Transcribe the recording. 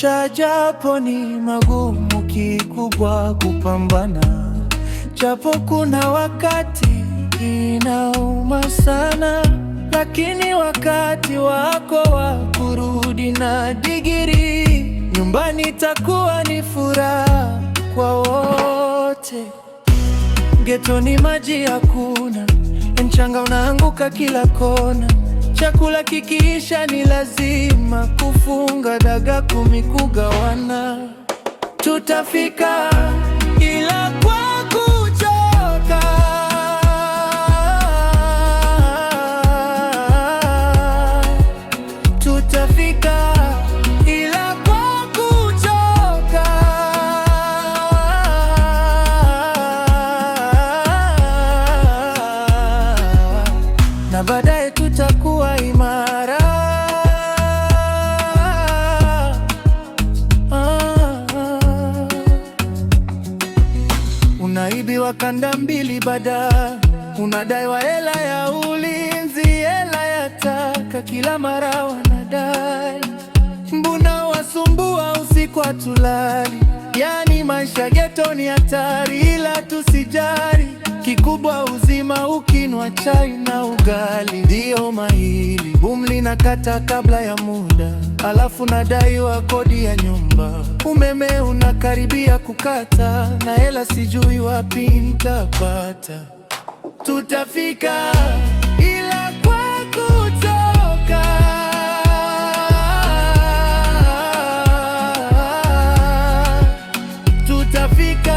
maisha japo ni magumu, kikubwa kupambana. Japo kuna wakati inauma sana, lakini wakati wako wa kurudi na digiri nyumbani takuwa ni furaha kwa wote. Getoni maji hakuna, mchanga unaanguka kila kona. Chakula kikiisha ni lazima kufunga dagaa 10 kugawana. Tutafika ila kwa kuchoka, tutafika ila kwa kuchoka, na baadaye tutakuwa imara. Unaibiwa kanda mbili bada, unadaiwa hela ya ulinzi, hela ya taka, kila mara wanadai. Mbona wasumbua usiku hatulali? Yani maisha geto ni hatari, ila tusijari. Kikubwa uzima, ukinwa chai na ugali. Ndio mahili bumli na kata kabla ya muda, alafu nadaiwa kodi ya nyumba. Umeme unakaribia kukata, na hela sijui wapi nitapata. Tutafika ila kwa kutoka, tutafika